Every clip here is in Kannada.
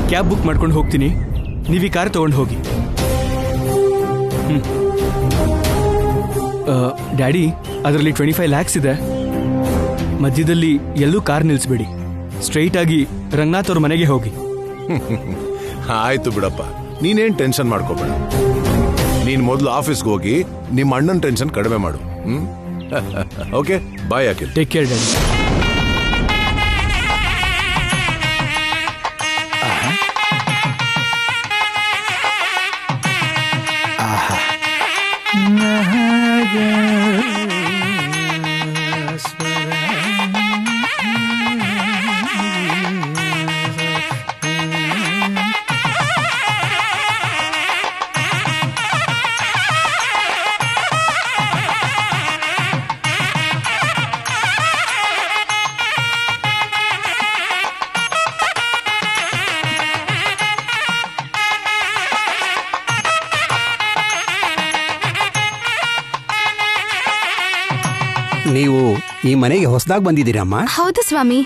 ಕ್ಯಾಬ್ ಬುಕ್ ಮಾಡ್ಕೊಂಡು ಹೋಗ್ತೀನಿ, ನೀವು ಈ ಕಾರ್ ತಗೊಂಡು ಹೋಗಿ. ಡ್ಯಾಡಿ, ಅದರಲ್ಲಿ 25 lakhs ಇದೆ. ಮಧ್ಯದಲ್ಲಿ ಎಲ್ಲೂ ಕಾರ್ ನಿಲ್ಲಿಸ್ಬೇಡಿ, ಸ್ಟ್ರೈಟ್ ಆಗಿ ರಂಗನಾಥ್ ಅವ್ರ ಮನೆಗೆ ಹೋಗಿ. ಆಯ್ತು ಬಿಡಪ್ಪ, ನೀನೇನ್ ಟೆನ್ಷನ್ ಮಾಡ್ಕೋಬೇಡ. ನೀನ್ ಮೊದಲು ಆಫೀಸ್ಗೆ ಹೋಗಿ ನಿಮ್ಮ ಅಣ್ಣನ ಟೆನ್ಷನ್ ಕಡಿಮೆ ಮಾಡು. Okay, bye Akhil. Take care daddy. ನೀವು ಈ ಮನೆಗೆ ಹೊಸದಾಗಿ ಬಂದಿದ್ದೀರಮ್ಮ? ಹೌದು ಸ್ವಾಮಿ.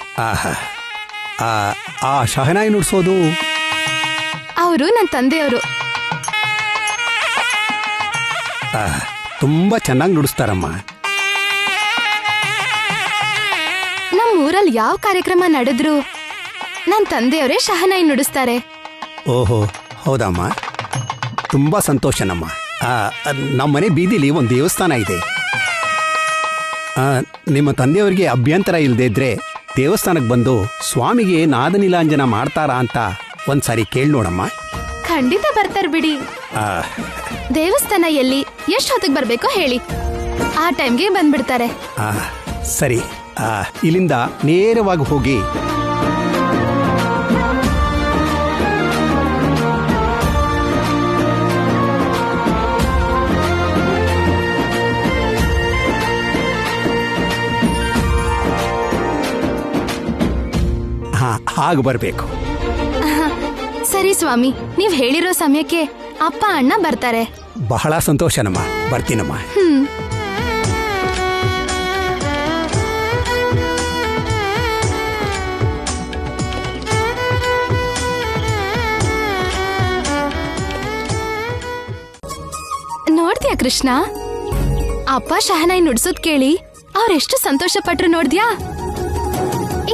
ಆ ಶಹನಾಯಿ ನುಡ್ಸೋದು ಅವರು ನನ್ನ ತಂದೆಯವರು. ತುಂಬಾ ಚೆನ್ನಾಗಿ ನುಡಿಸ್ತಾರಮ್ಮ. ನಮ್ಮ ಊರಲ್ಲಿ ಯಾವ ಕಾರ್ಯಕ್ರಮ ನಡೆದ್ರು ನನ್ನ ತಂದೆಯವರೇ ಶಹನಾಯಿ ನುಡಿಸ್ತಾರೆ. ಓಹೋ, ಹೌದಮ್ಮ, ತುಂಬಾ ಸಂತೋಷನಮ್ಮ. ನಮ್ಮ ಮನೆ ಬೀದಿಲಿ ಒಂದು ದೇವಸ್ಥಾನ ಇದೆ. ನಿಮ್ಮ ತಂದೆಯವರಿಗೆ ಅಭ್ಯಂತರ ಇಲ್ಲದೆ ಇದ್ರೆ ದೇವಸ್ಥಾನಕ್ಕೆ ಬಂದು ಸ್ವಾಮಿಗೆ ನಾದನೀಲಾಂಜನ ಮಾಡ್ತಾರಾ ಅಂತ ಒಂದ್ಸಾರಿ ಕೇಳಿ ನೋಡಮ್ಮ. ಖಂಡಿತ ಬರ್ತಾರ ಬಿಡಿ. ದೇವಸ್ಥಾನ ಎಲ್ಲಿ, ಎಷ್ಟು ಹೊತ್ತಿಗೆ ಬರ್ಬೇಕೋ ಹೇಳಿ, ಆ ಟೈಮ್ಗೆ ಬಂದ್ಬಿಡ್ತಾರೆ. ಸರಿ, ಇಲ್ಲಿಂದ ನೇರವಾಗಿ ಹೋಗಿ ಹಾಗೆ ಬರಬೇಕು. ಸರಿ ಸ್ವಾಮಿ, ನೀವ್ ಹೇಳಿರೋ ಸಮಯಕ್ಕೆ ಅಪ್ಪ ಅಣ್ಣ ಬರ್ತಾರೆ. ಬಹಳ ಸಂತೋಷನಮ್ಮ, ಬರ್ತೀನಮ್ಮ. ನೋಡ್ದ್ಯಾ ಕೃಷ್ಣ, ಅಪ್ಪ ಶಹನಾಯಿ ನುಡ್ಸೋದ್ ಕೇಳಿ ಅವ್ರೆಷ್ಟು ಸಂತೋಷ ಪಟ್ರು ನೋಡ್ದ್ಯಾ?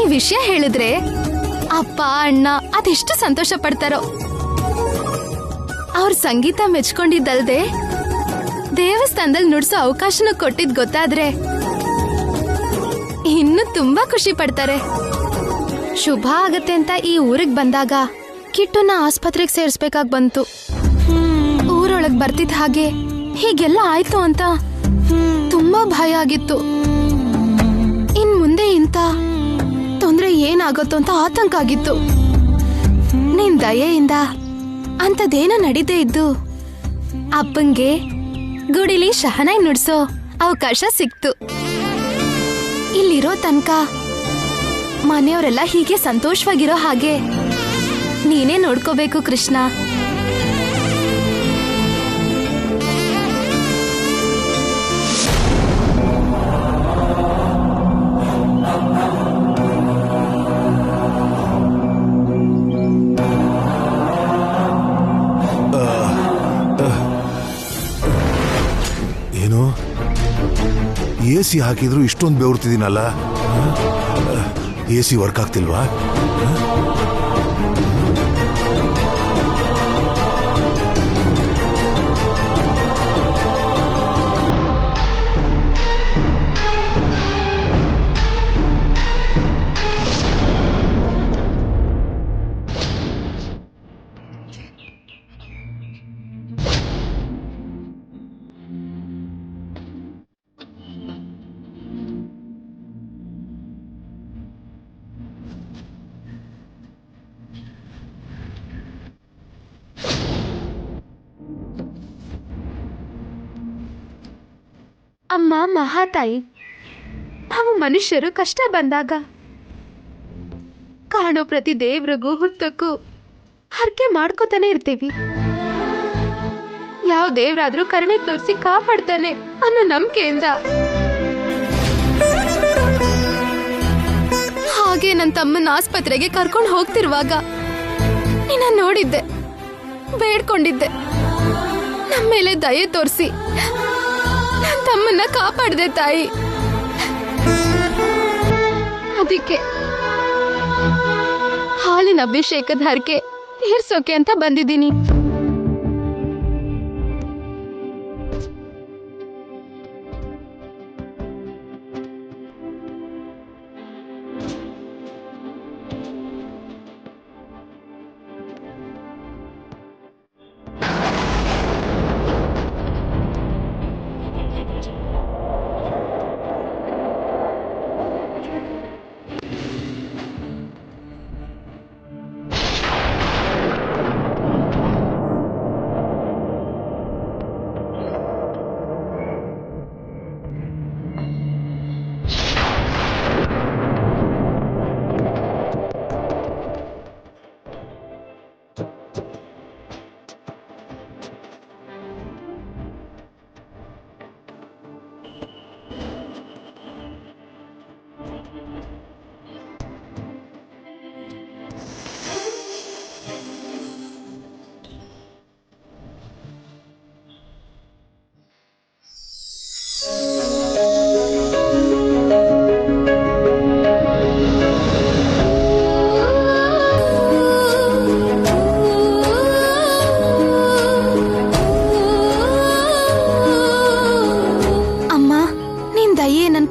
ಈ ವಿಷಯ ಹೇಳಿದ್ರೆ ಅಪ್ಪ ಅಣ್ಣ ಅದೆಷ್ಟು ಸಂತೋಷ ಪಡ್ತಾರೋ. ಅವ್ರ ಸಂಗೀತ ಮೆಚ್ಕೊಂಡಿದ್ದಲ್ದೆ ದೇವಸ್ಥಾನದಲ್ಲಿ ನುಡ್ಸೋ ಅವಕಾಶನೂ ಕೊಟ್ಟಿದ್ ಗೊತ್ತಾದ್ರೆ ಇನ್ನು ತುಂಬಾ ಖುಷಿ ಪಡ್ತಾರೆ. ಶುಭ ಆಗತ್ತೆ ಅಂತ ಈ ಊರಿಗೆ ಬಂದಾಗ ಕಿಟ್ಟುನ ಆಸ್ಪತ್ರೆಗೆ ಸೇರಿಸ್ಬೇಕಾಗ್ ಬಂತು. ಊರೊಳಗ್ ಬರ್ತಿದ್ ಹಾಗೆ ಹೀಗೆಲ್ಲ ಆಯ್ತು ಅಂತ ತುಂಬಾ ಭಯ ಆಗಿತ್ತು. ಇನ್ ಮುಂದೆ ಇಂತ ತೊಂದ್ರೆ ಏನಾಗುತ್ತೋ ಅಂತ ಆತಂಕ ಆಗಿತ್ತು. ನಿನ್ ದಯೆಯಿಂದ ಅಂತದೇನ ನಡೀದೇ ಇದ್ದು ಅಪ್ಪಂಗೆ ಗುಡಿಲಿ ಶಹನಾಯಿ ನುಡ್ಸೋ ಅವಕಾಶ ಸಿಕ್ತು. ಇಲ್ಲಿರೋ ತನಕ ಮನೆಯವರೆಲ್ಲ ಹೀಗೆ ಸಂತೋಷವಾಗಿರೋ ಹಾಗೆ ನೀನೇ ನೋಡ್ಕೋಬೇಕು ಕೃಷ್ಣ. ಏನು AC ಹಾಕಿದ್ರು ಇಷ್ಟೊಂದು ಬೆವರ್ತಿದ್ದೀನಲ್ಲ? AC work ಆಗ್ತಿಲ್ವಾ? ಅಮ್ಮ ಮಹಾತಾಯಿ, ನಾವು ಮನುಷ್ಯರು ಕಷ್ಟ ಬಂದಾಗ ಕಾಣೋ ಪ್ರತಿ ದೇವ್ರಿಗೂ ಹುತ್ತಕ್ಕೂ ಹರಕೆ ಮಾಡ್ಕೋತಾನೆ ಇರ್ತೀವಿ. ಯಾವ ದೇವ್ರಾದ್ರೂ ಕರುಣೆ ತೋರಿಸಿ ಕಾಪಾಡ್ತಾನೆ ಅನ್ನೋ ನಂಬಿಕೆಯಿಂದ. ಹಾಗೆ ನನ್ನ ತಮ್ಮನ ಆಸ್ಪತ್ರೆಗೆ ಕರ್ಕೊಂಡು ಹೋಗ್ತಿರುವಾಗ ನಿನ್ನ ನೋಡಿದ್ದೆ, ಬೇಡ್ಕೊಂಡಿದ್ದೆ. ನಮ್ಮ ಮೇಲೆ ದಯೆ ತೋರಿಸಿ ನನ್ನ ತಮ್ಮನ್ನ ಕಾಪಾಡ್ದೆ ತಾಯಿ. ಅದಕ್ಕೆ ಹಾಲಿನ ಅಭಿಷೇಕದ ಹರಕೆ ತೀರ್ಸೋಕೆ ಅಂತ ಬಂದಿದ್ದೀನಿ.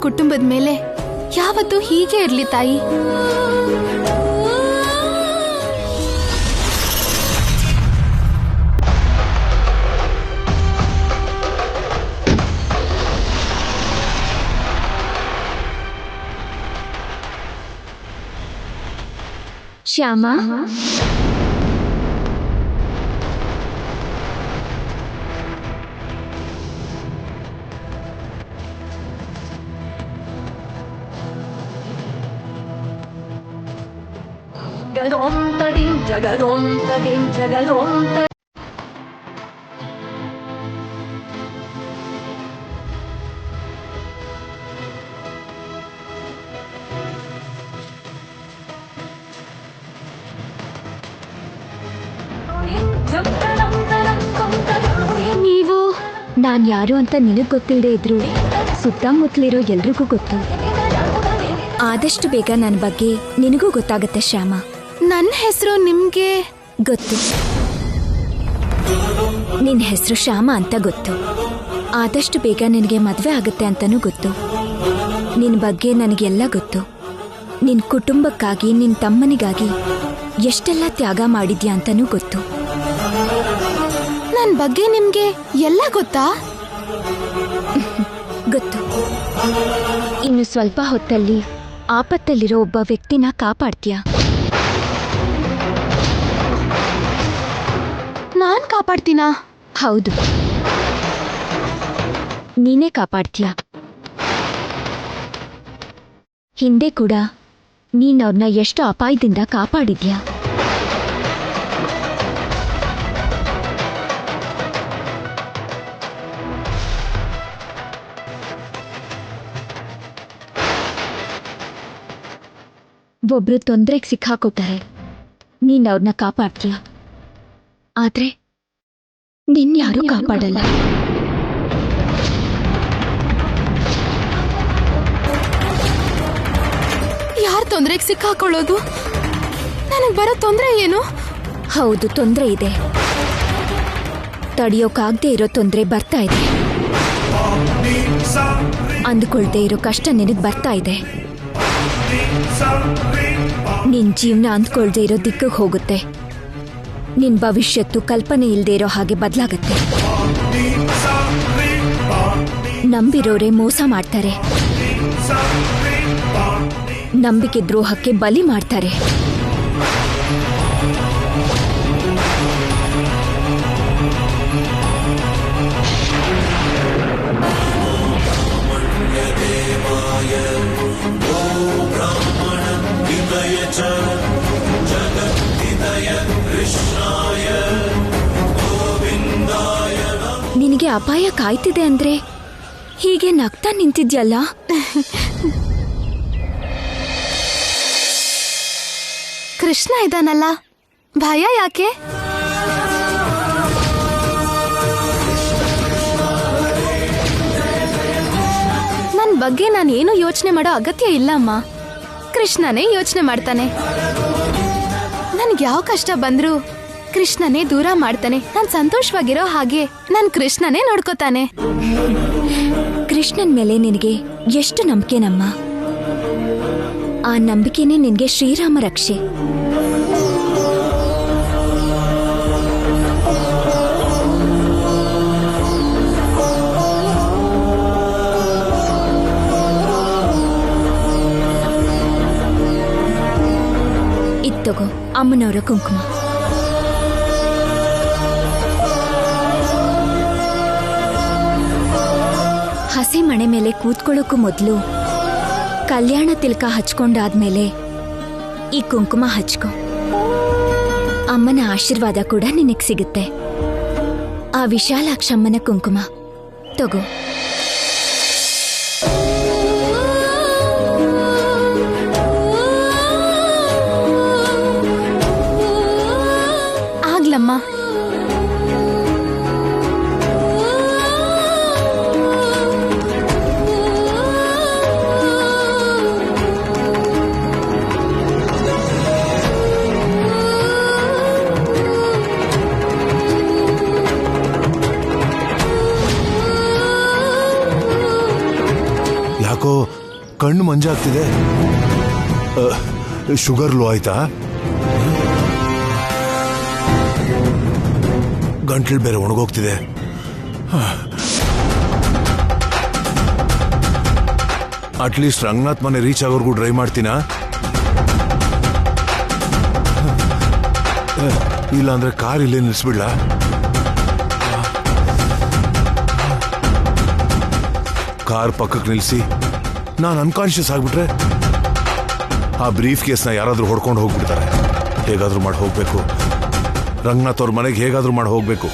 ಕುಟುಂಬದ ಮೇಲೆ ಯಾವತ್ತೂ ಹೀಗೆ ಇರ್ಲಿ ತಾಯಿ. ಶ್ಯಾಮ, ನೀವು ನಾನ್ ಯಾರು ಅಂತ ನಿನಗ್ ಗೊತ್ತಿಲ್ಲದೆ ಇದ್ರು ಸುತ್ತಮುತ್ತಲಿರೋ ಎಲ್ರಿಗೂ ಗೊತ್ತು. ಆದಷ್ಟು ಬೇಗ ನನ್ನ ಬಗ್ಗೆ ನಿನಗೂ ಗೊತ್ತಾಗತ್ತೆ ಶ್ಯಾಮ. ನನ್ನ ಹೆಸರು ನಿಮ್ಗೆ ಗೊತ್ತು, ನಿನ್ನ ಹೆಸರು ಶ್ಯಾಮ ಅಂತ ಗೊತ್ತು. ಆದಷ್ಟು ಬೇಗ ನಿನಗೆ ಮದುವೆ ಆಗುತ್ತೆ ಅಂತನೂ ಗೊತ್ತು. ನಿನ್ನ ಬಗ್ಗೆ ನನಗೆಲ್ಲ ಗೊತ್ತು. ನಿನ್ನ ಕುಟುಂಬಕ್ಕಾಗಿ, ನಿನ್ನ ತಮ್ಮನಿಗಾಗಿ ಎಷ್ಟೆಲ್ಲ ತ್ಯಾಗ ಮಾಡಿದ್ಯಾ ಅಂತನೂ ಗೊತ್ತು. ನನ್ನ ಬಗ್ಗೆ ನಿಮ್ಗೆ ಎಲ್ಲ ಗೊತ್ತಾ? ಗೊತ್ತು. ಇನ್ನು ಸ್ವಲ್ಪ ಹೊತ್ತಲ್ಲಿ ಆಪತ್ತಲ್ಲಿರೋ ಒಬ್ಬ ವ್ಯಕ್ತಿನ ಕಾಪಾಡ್ತೀಯಾ. ನಾನ್ ಕಾಪಾಡ್ತೀನಾ? ಹೌದು, ನೀನೇ ಕಾಪಾಡ್ತೀಯ. ಹಿಂದೆ ಕೂಡ ನೀನ್ ಅವ್ರನ್ನ ಎಷ್ಟು ಅಪಾಯದಿಂದ ಕಾಪಾಡಿದ್ಯಾ. ಒಬ್ರು ತೊಂದರೆಗೆ ಸಿಕ್ಕಾಕೋತಾರೆ, ನೀನ್ ಅವ್ರನ್ನ ಕಾಪಾಡ್ತೀಯ. ಆದ್ರೆ ನಿನ್ ಯಾರೂ ಕಾಪಾಡಲ್ಲ. ಯಾರ ತೊಂದರೆಗೆ ಸಿಕ್ಕಾಕೊಳ್ಳೋದು? ನನಗ್ ಬರೋ ತೊಂದರೆ ಏನು? ಹೌದು, ತೊಂದರೆ ಇದೆ. ತಡೆಯೋಕಾಗದೆ ಇರೋ ತೊಂದರೆ ಬರ್ತಾ ಇದೆ. ಅಂದುಕೊಳ್ದೆ ಇರೋ ಕಷ್ಟ ನಿನಗ್ ಬರ್ತಾ ಇದೆ. ನಿನ್ ಜೀವನ ಅಂದ್ಕೊಳ್ದೆ ಇರೋ ದಿಕ್ಕಿಗೆ ಹೋಗುತ್ತೆ. ನಿನ್ ಭವಿಷ್ಯತ್ತು ಕಲ್ಪನೆ ಇಲ್ಲದೆ ಇರೋ ಹಾಗೆ ಬದಲಾಗತ್ತೆ. ನಂಬಿರೋರೇ ಮೋಸ ಮಾಡ್ತಾರೆ, ನಂಬಿಕೆ ದ್ರೋಹಕ್ಕೆ ಬಲಿ ಮಾಡ್ತಾರೆ. ನಿನಗೆ ಅಪಾಯ ಕಾಯ್ತಿದೆ ಅಂದ್ರೆ ಹೀಗೆ ನಗ್ತಾ ನಿಂತಿದ್ಯಲ್ಲ. ಕೃಷ್ಣ ಇದಾನಲ್ಲ, ಭಯ ಯಾಕೆ? ನನ್ ಬಗ್ಗೆ ನಾನೇನು ಯೋಚನೆ ಮಾಡೋ ಅಗತ್ಯ ಇಲ್ಲ ಅಮ್ಮ. ಕೃಷ್ಣನೇ ಯೋಚನೆ ಮಾಡ್ತಾನೆ. ನನ್ಗೆ ಯಾವ ಕಷ್ಟ ಬಂದ್ರು ಕೃಷ್ಣನೇ ದೂರ ಮಾಡ್ತಾನೆ. ನಾನ್ ಸಂತೋಷವಾಗಿರೋ ಹಾಗೆ ನನ್ ಕೃಷ್ಣನೇ ನೋಡ್ಕೋತಾನೆ. ಕೃಷ್ಣನ್ ಮೇಲೆ ನಿನಗೆ ಎಷ್ಟು ನಂಬಿಕೆನಮ್ಮ. ಆ ನಂಬಿಕೆನೇ ನಿನಗೆ ಶ್ರೀರಾಮ ರಕ್ಷೆ. ಇತ್ತಗೋ ಅಮ್ಮನವರ ಕುಂಕುಮ. ಹಸಿ ಮಣೆ ಮೇಲೆ ಕೂತ್ಕೊಳ್ಳೋಕ್ಕೂ ಮೊದಲು ಕಲ್ಯಾಣ ತಿಲಕ ಹಚ್ಕೊಂಡಾದ್ಮೇಲೆ ಈ ಕುಂಕುಮ ಹಚ್ಕೊ. ಅಮ್ಮನ ಆಶೀರ್ವಾದ ಕೂಡ ನಿನಗೆ ಸಿಗುತ್ತೆ. ಆ ವಿಶಾಲಾಕ್ಷಮ್ಮನ ಕುಂಕುಮ ತಗೋ. ಆಗ್ಲಮ್ಮ. ಯಾಕೋ ಕಣ್ಣು ಮಂಜಾಗ್ತಿದೆ. ಶುಗರ್ ಲೋ ಆಯ್ತಾ? ಗಂಟ್ಲು ಬೇರೆ ಒಣಗೋಗ್ತಿದೆ. ಅಟ್ಲೀಸ್ಟ್ ರಂಗನಾಥ್ ಮನೆ ರೀಚ್ ಆಗೋರ್ಗೂ ಡ್ರೈವ್ ಮಾಡ್ತೀನಾ? ಇಲ್ಲ ಅಂದ್ರೆ ಕಾರ್ ಇಲ್ಲೇ ನಿಲ್ಸ್ಬಿಡ್ಲ? ಕಾರ್ ಪಕ್ಕಕ್ಕೆ ನಿಲ್ಸಿ ನಾನು ಅನ್ಕಾನ್ಶಿಯಸ್ ಆಗ್ಬಿಟ್ರೆ ಆ ಬ್ರೀಫ್ ಕೇಸ್ನ ಯಾರಾದ್ರೂ ಹೊಡ್ಕೊಂಡು ಹೋಗ್ಬಿಡ್ತಾರೆ. ಹೇಗಾದ್ರೂ ಮಾಡಿ ಹೋಗ್ಬೇಕು. ರಂಗನಾಥ್ ಅವ್ರ ಮನೆಗೆ ಹೇಗಾದ್ರೂ ಮಾಡಿ ಹೋಗ್ಬೇಕು.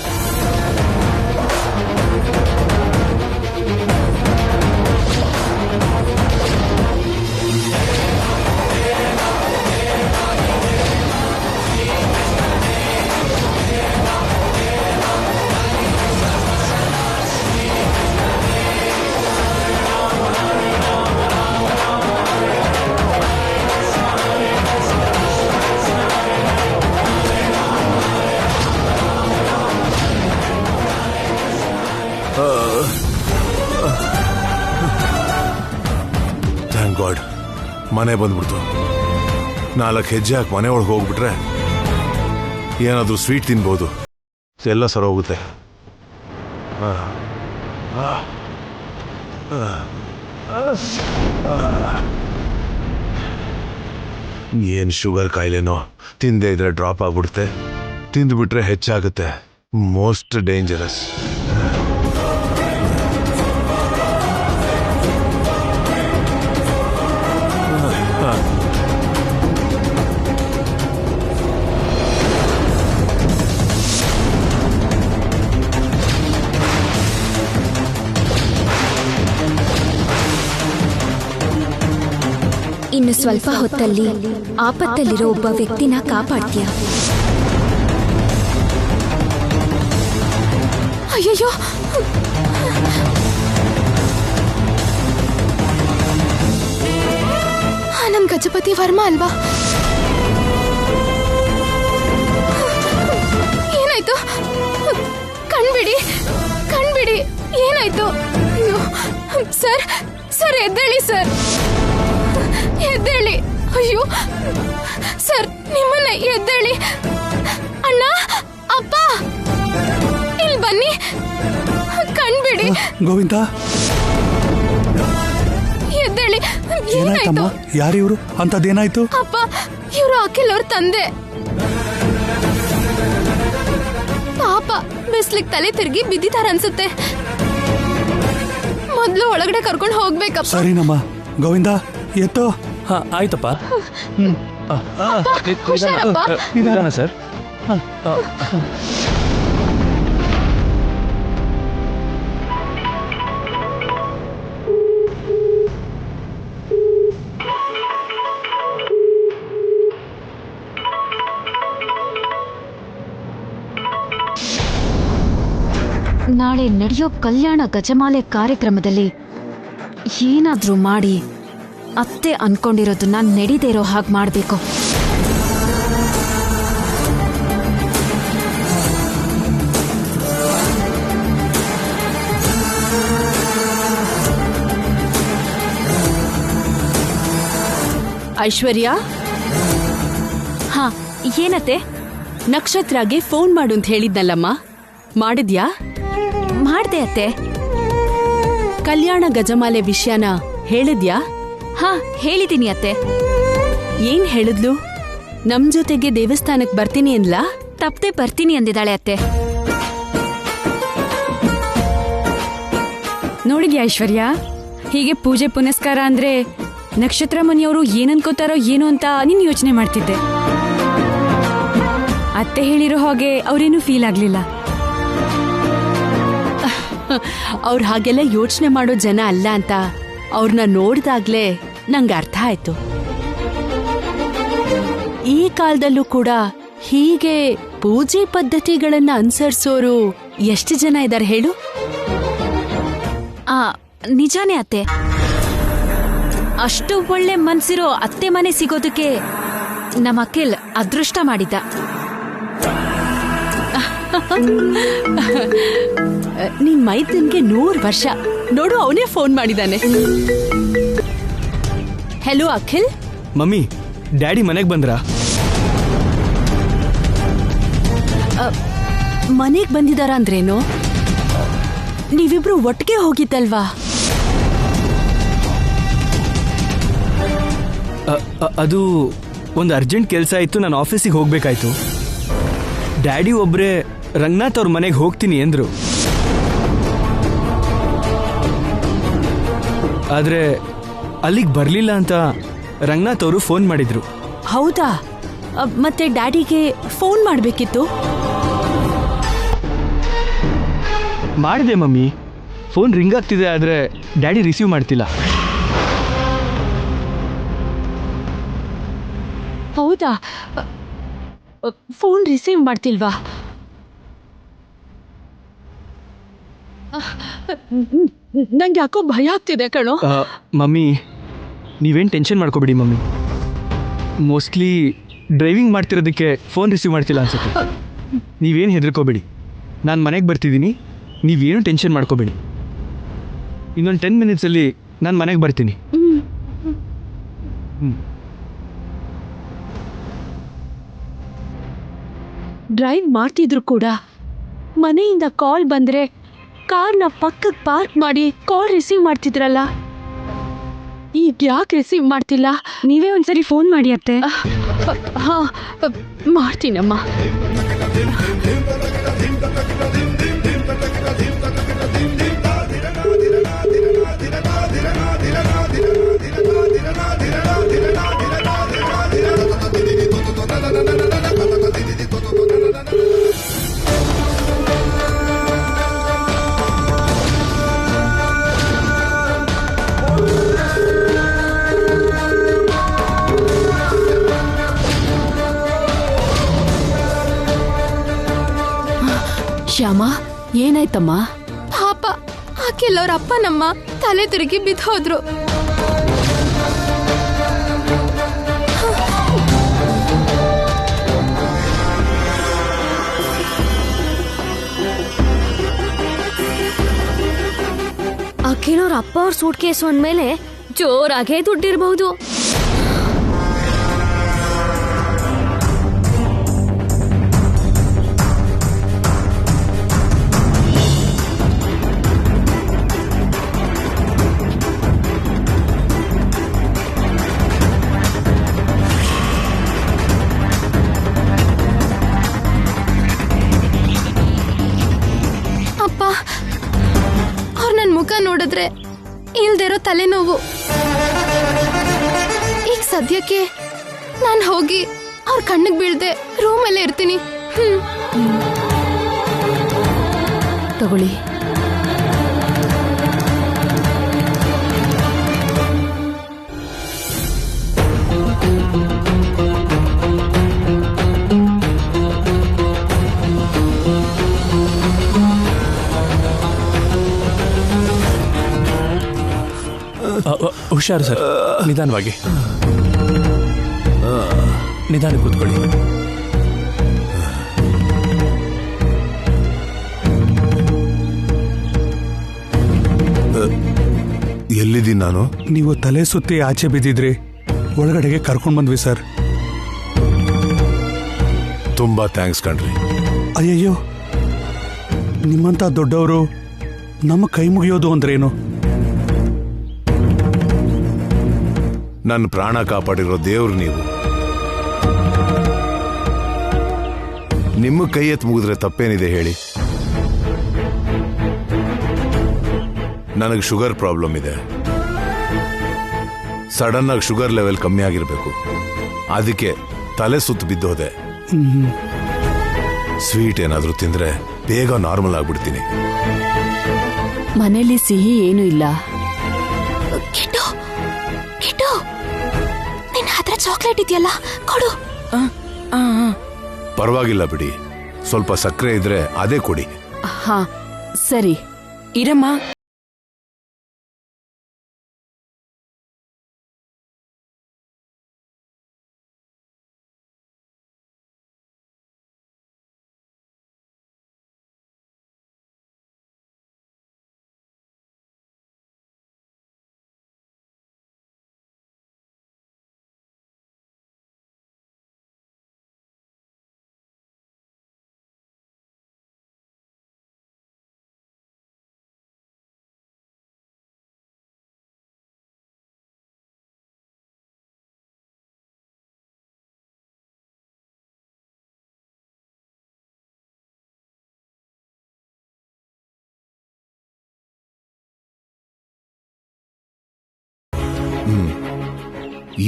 ಥ್ಯಾಂಕ್ ಗಾಡ್ ಮನೆ ಬಂದ್ಬಿಡ್ತು. 4 ಹೆಜ್ಜೆ ಹಾಕಿ ಮನೆ ಒಳಗೆ ಹೋಗ್ಬಿಟ್ರೆ ಏನಾದರೂ ಸ್ವೀಟ್ ತಿನ್ಬೋದು. ಎಲ್ಲ ಸರ ಹೋಗುತ್ತೆ. ಏನು ಶುಗರ್ ಕಾಯಿಲೆನೋ, ತಿಂದೇ ಇದ್ರೆ ಡ್ರಾಪ್ ಆಗ್ಬಿಡುತ್ತೆ, ತಿಂದುಬಿಟ್ರೆ ಹೆಚ್ಚಾಗುತ್ತೆ. Most dangerous. ಇನ್ನು ಸ್ವಲ್ಪ ಹೊತ್ತಲ್ಲಿ ಆಪತ್ತಲ್ಲಿರೋ ಒಬ್ಬ ವ್ಯಕ್ತಿನ ಕಾಪಾಡ್ತೀಯ. ಅಯ್ಯಯ್ಯೋ, ನಮ್ ಗಜಪತಿ ವರ್ಮಾ ಅಲ್ವಾ? ಏನಾಯ್ತು? ಕಣ್ಬಿಡಿ, ಕಣ್ಬಿಡಿ. ಏನಾಯ್ತು? ಅಯ್ಯೋ ಸರ್, ಸರ್ ಎದ್ದೇಳಿ ಸರ್, ಎದ್ದೇಳಿ. ಅಯ್ಯೋ ಸರ್, ನಿಮ್ಮನ್ನ ಎದ್ದೇಳಿ. ಅಣ್ಣ, ಅಪ್ಪ, ಇಲ್ಲಿ ಬನ್ನಿ, ಕಣ್ಬಿಡಿ. ಗೋವಿಂದ, ಎದ್ದೇಳಿ. ಏನಾಯ್ತಮ್ಮ? ಯಾರಿವ್ರು? ಅಂತದೇನಾಯ್ತು? ಅಪ್ಪ, ಇವರು ಅಖಿಲ್ ಅವ್ರ ತಂದೆ. ಪಾಪ ಬಿಸ್ಲಿಗೆ ತಲೆ ತಿರುಗಿ ಬಿದ್ದಿದಾರ ಅನ್ಸುತ್ತೆ. ಮೊದ್ಲು ಒಳಗಡೆ ಕರ್ಕೊಂಡು ಹೋಗ್ಬೇಕಪ್ಪ. ಸರಿನಮ್ಮ. ಗೋವಿಂದ ಎತ್ತೋ. ಹಾ ಆಯ್ತಪ್ಪ. ಹುಷಾರಪ್ಪ. ನಿಧಾನ ಸರ್. ನಾಳೆ ನಡೆಯೋ ಕಲ್ಯಾಣ ಗಜಮಾಲೆ ಕಾರ್ಯಕ್ರಮದಲ್ಲಿ ಏನಾದ್ರೂ ಮಾಡಿ ಅತ್ತೆ ಅನ್ಕೊಂಡಿರೋದನ್ನ ನಡೀದೇ ಇರೋ ಹಾಗೆ ಮಾಡಬೇಕು. ಐಶ್ವರ್ಯ, ಹಾ ಏನತ್ತೆ? ನಕ್ಷತ್ರಗೆ ಫೋನ್ ಮಾಡು ಅಂತ ಹೇಳಿದ್ನಲ್ಲಮ್ಮ, ಮಾಡಿದ್ಯಾ? ಮಾಡ್ದೆ ಅತ್ತೆ. ಕಲ್ಯಾಣ ಗಜಮಾಲೆ ವಿಷಯನ ಹೇಳಿದ್ಯಾ? ಹಾ, ಹೇಳಿದ್ದೀನಿ ಅತ್ತೆ. ಏನ್ ಹೇಳಿದ್ಲು? ನಮ್ ಜೊತೆಗೆ ದೇವಸ್ಥಾನಕ್ ಬರ್ತೀನಿ ಅನ್ಲಾ? ತಪ್ಪದೆ ಬರ್ತೀನಿ ಅಂದಿದ್ದಾಳೆ ಅತ್ತೆ. ನೋಡಿದ್ಯಾ ಐಶ್ವರ್ಯ, ಹೀಗೆ ಪೂಜೆ ಪುನಸ್ಕಾರ ಅಂದ್ರೆ ನಕ್ಷತ್ರ ಮನೆಯವರು ಏನನ್ಕೋತಾರೋ ಏನೋ ಅಂತ ನೀನು ಯೋಚನೆ ಮಾಡ್ತಿದ್ದೆ. ಅತ್ತೆ ಹೇಳಿರೋ ಹಾಗೆ ಅವ್ರೇನು ಫೀಲ್ ಆಗ್ಲಿಲ್ಲ. ಅವ್ರು ಹಾಗೆಲ್ಲ ಯೋಚನೆ ಮಾಡೋ ಜನ ಅಲ್ಲ ಅಂತ ಅವ್ರನ್ನ ನೋಡ್ದಾಗ್ಲೇ ನಂಗೆ ಅರ್ಥ ಆಯ್ತು. ಈ ಕಾಲದಲ್ಲೂ ಕೂಡ ಹೀಗೆ ಪೂಜೆ ಪದ್ಧತಿಗಳನ್ನ ಅನುಸರಿಸೋರು ಎಷ್ಟು ಜನ ಇದ್ದಾರೆ ಹೇಳು? ನಿಜಾನೇ ಅತ್ತೆ. ಅಷ್ಟು ಒಳ್ಳೆ ಮನ್ಸಿರೋ ಅತ್ತೆ ಮನೆ ಸಿಗೋದಕ್ಕೆ ನಮ್ಮ ಅಖಿಲ್ ಅದೃಷ್ಟ ಮಾಡಿದ್ದ. ನಿನ್ ಮೈದನ್ಗೆ 100 ವರ್ಷ. ನೋಡು, ಅವನೇ ಫೋನ್ ಮಾಡಿದಾನೆ. ಹೆಲೋ ಅಖಿಲ್. ಮಮ್ಮಿ, ಡ್ಯಾಡಿ ಮನೆಗೆ ಬಂದ್ರಾ? ಮನೆಗ್ ಬಂದಿದಾರ ಅಂದ್ರೇನು? ನೀವಿಬ್ರು ಒಟ್ಟಿಗೆ ಹೋಗಿದ್ದಲ್ವಾ? ಅದು ಒಂದು ಅರ್ಜೆಂಟ್ ಕೆಲಸ ಇತ್ತು, ನಾನು ಆಫೀಸಿಗೆ ಹೋಗ್ಬೇಕಾಯ್ತು. ಡ್ಯಾಡಿ ಒಬ್ಬರೇ ರಂಗನಾಥ್ ಅವ್ರ ಮನೆಗೆ ಹೋಗ್ತೀನಿ ಅಂದ್ರು. ಆದರೆ ಅಲ್ಲಿಗೆ ಬರಲಿಲ್ಲ ಅಂತ ರಂಗನಾಥ್ ಅವರು ಫೋನ್ ಮಾಡಿದ್ರು. ಹೌದಾ? ಮತ್ತೆ ಡ್ಯಾಡಿಗೆ ಫೋನ್ ಮಾಡಬೇಕಿತ್ತು. ಮಾಡಿದೆ ಮಮ್ಮಿ, ಫೋನ್ ರಿಂಗ್ ಆಗ್ತಿದೆ, ಆದರೆ ಡ್ಯಾಡಿ ರಿಸೀವ್ ಮಾಡ್ತಿಲ್ಲ. ಹೌದಾ? ಫೋನ್ ರಿಸೀವ್ ಮಾಡ್ತಿಲ್ವಾ? ನಂಗೆ ಯಾಕೋ ಭಯ ಆಗ್ತಿದೆ ಕಣೋ. ಮಮ್ಮಿ, ನೀವೇನು ಟೆನ್ಷನ್ ಮಾಡ್ಕೋಬೇಡಿ ಮಮ್ಮಿ. ಮೋಸ್ಟ್ಲಿ ಡ್ರೈವಿಂಗ್ ಮಾಡ್ತಿರೋದಕ್ಕೆ ಫೋನ್ ರಿಸೀವ್ ಮಾಡ್ತಿಲ್ಲ ಅನ್ಸುತ್ತೆ. ನೀವೇನು ಹೆದರ್ಕೋಬೇಡಿ, ನಾನು ಮನೆಗೆ ಬರ್ತಿದ್ದೀನಿ, ನೀವೇನು ಟೆನ್ಷನ್ ಮಾಡ್ಕೋಬೇಡಿ. ಇನ್ನೊಂದು 10 ಮಿನಿಟ್ಸಲ್ಲಿ ನಾನು ಮನೆಗೆ ಬರ್ತೀನಿ. ಡ್ರೈವ್ ಮಾಡ್ತಿದ್ರು ಕೂಡ ಮನೆಯಿಂದ ಕಾಲ್ ಬಂದ್ರೆ ಕಾರ್ನ ಪಕ್ಕಕ್ಕೆ ಪಾರ್ಕ್ ಮಾಡಿ ಕಾಲ್ ರಿಸೀವ್ ಮಾಡ್ತಿದ್ರಲ್ಲ, ಈಗ ಯಾಕೆ ರಿಸೀವ್ ಮಾಡ್ತಿಲ್ಲ? ನೀವೇ ಒಂದ್ಸರಿ ಫೋನ್ ಮಾಡಿ ಅತ್ತೆ. ಹಾ, ಮಾಡ್ತೀನಮ್ಮ. ಶ್ಯಾಮ, ಏನಾಯ್ತಮ್ಮ? ಪಾಪ ಅಖಿಲ್ ಅವ್ರ ಅಪ್ಪ ನಮ್ಮ ತಲೆ ತಿರುಗಿ ಬಿದ್ದೋದ್ರು. ಅಖಿಲ್ ಅವ್ರ ಅಪ್ಪ ಅವ್ರ ಸೂಟ್ ಕೇಸು ಅಂದ್ಮೇಲೆ ಜೋರಾಗೇ ದುಡ್ಡಿರ್ಬಹುದು. ಅಪ್ಪ, ಅವ್ರ ನನ್ನ ಮುಖ ನೋಡಿದ್ರೆ ಇಲ್ದಿರೋ ತಲೆನೋವು. ಈಗ ಸದ್ಯಕ್ಕೆ ನಾನು ಹೋಗಿ ಅವ್ರ ಕಣ್ಣಿಗೆ ಬೀಳ್ದೆ ರೂಮಲ್ಲೇ ಇರ್ತೀನಿ. ತಗೊಳ್ಳಿ. ಹುಷಾರು ಸರ್, ನಿಧಾನವಾಗಿ. ನಿಧಾನ ಕೂತ್ಕೊಳ್ಳಿ. ಎಲ್ಲಿದ್ದೀನಿ ನಾನು? ನೀವು ತಲೆ ಸುತ್ತಿ ಆಚೆ ಬಿದ್ದಿದ್ರಿ, ಒಳಗಡೆಗೆ ಕರ್ಕೊಂಡು ಬಂದ್ವಿ ಸರ್. ತುಂಬಾ ಥ್ಯಾಂಕ್ಸ್ ಕಣ್ರಿ. ಅಯ್ಯಯ್ಯೋ, ನಿಮ್ಮಂಥ ದೊಡ್ಡವರು ನಮ್ಮ ಕೈ ಮುಗಿಯೋದು ಅಂದ್ರೇನು? ನನ್ನ ಪ್ರಾಣ ಕಾಪಾಡಿರೋ ದೇವ್ರು ನೀವು. ನಿಮ್ಮ ಕೈ ಎತ್ತು ಮುಗಿದ್ರೆ ತಪ್ಪೇನಿದೆ ಹೇಳಿ? ನನಗೆ ಶುಗರ್ ಪ್ರಾಬ್ಲಮ್ ಇದೆ. ಸಡನ್ ಆಗಿ ಶುಗರ್ ಲೆವೆಲ್ ಕಮ್ಮಿ ಆಗಿರ್ಬೇಕು. ಅದಕ್ಕೆ ತಲೆ ಸುತ್ತು ಬಿದ್ದೋದೆ. ಸ್ವೀಟ್ ಏನಾದ್ರೂ ತಿಂದ್ರೆ ಬೇಗ ನಾರ್ಮಲ್ ಆಗ್ಬಿಡ್ತೀನಿ. ಮನೇಲಿ ಸಿಹಿ ಏನೂ ಇಲ್ಲ. ಕಿಟ್ಟು ಕಿಟ್ಟು, ನಿನ್ನ ಹತ್ರ ಚಾಕ್ಲೇಟ್ ಇದೆಯಲ್ಲ, ಕೊಡು. ಪರವಾಗಿಲ್ಲ ಬಿಡಿ, ಸ್ವಲ್ಪ ಸಕ್ಕರೆ ಇದ್ರೆ ಅದೇ ಕೊಡಿ. ಹಾ ಸರಿ, ಇರಮ್ಮ.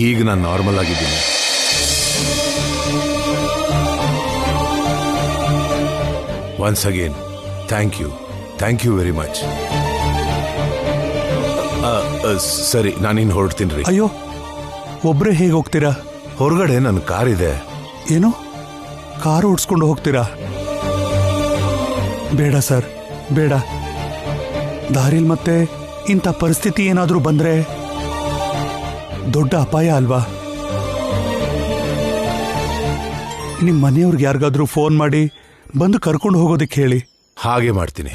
ಈಗ ನಾನು ನಾರ್ಮಲ್ ಆಗಿದ್ದೀನಿ. Once again thank you very much. ಸರಿ, ನಾನಿನ್ನು ಹೊರಡ್ತೀನಿ ರೀ. ಅಯ್ಯೋ, ಒಬ್ಬರೇ ಹೇಗೆ ಹೋಗ್ತೀರಾ? ಹೊರಗಡೆ ನನ್ನ ಕಾರ್ ಇದೆ. ಏನು, ಕಾರು ಓಡಿಸ್ಕೊಂಡು ಹೋಗ್ತೀರಾ? ಬೇಡ ಸರ್, ಬೇಡ. ದಾರಿಲ್ ಮತ್ತೆ ಇಂಥ ಪರಿಸ್ಥಿತಿ ಏನಾದರೂ ಬಂದ್ರೆ ದೊಡ್ಡ ಅಪಾಯ ಅಲ್ವಾ? ನಿಮ್ಮ ಮನೆಯವ್ರಿಗೆ ಯಾರಿಗಾದ್ರೂ ಫೋನ್ ಮಾಡಿ ಬಂದು ಕರ್ಕೊಂಡು ಹೋಗೋದಕ್ಕೆ ಹೇಳಿ. ಹಾಗೆ ಮಾಡ್ತೀನಿ.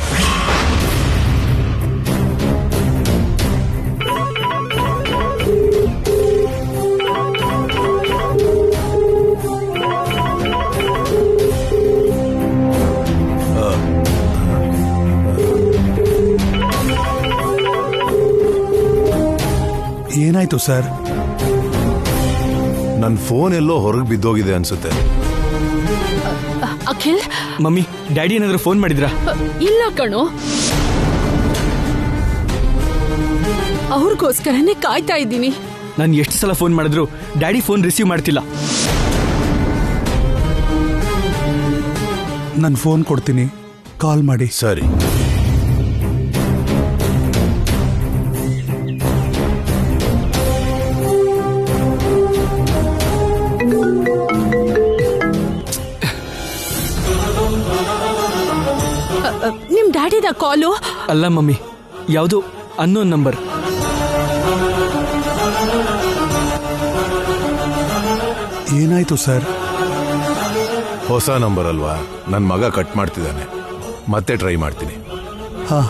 ಏನಾಯ್ತು ಸರ್? ನನ್ನ ಫೋನ್ ಎಲ್ಲೋ ಹೊರಗೆ ಬಿದ್ದೋಗಿದೆ ಅನ್ಸುತ್ತೆ. ಅಖಿಲ್, ಮಮ್ಮಿ, ಡ್ಯಾಡಿ ಏನಾದರೂ ಫೋನ್ ಮಾಡಿದ್ರಾ? ಇಲ್ಲ ಕಣೋ, ಅವ್ರಿಗೋಸ್ಕರನೇ ಕಾಯ್ತಾ ಇದ್ದೀನಿ. ನಾನು ಎಷ್ಟು ಸಲ ಫೋನ್ ಮಾಡಿದ್ರು ಡ್ಯಾಡಿ ಫೋನ್ ರಿಸೀವ್ ಮಾಡ್ತಿಲ್ಲ. ನನ್ನ ಫೋನ್ ಕೊಡ್ತೀನಿ, ಕಾಲ್ ಮಾಡಿ. ಸರಿ. ನಿಮ್ ಡ್ಯಾಡಿದ ಕಾಲು? ಅಲ್ಲ ಮಮ್ಮಿ, ಯಾವುದೋ ಅನ್ನೋನ್ ನಂಬರ್. ಏನಾಯ್ತು ಸರ್? ಹೊಸ ನಂಬರ್ ಅಲ್ವಾ, ನನ್ನ ಮಗ ಕಟ್ ಮಾಡ್ತಿದ್ದಾನೆ. ಮತ್ತೆ ಟ್ರೈ ಮಾಡ್ತೀನಿ. ಹಾ,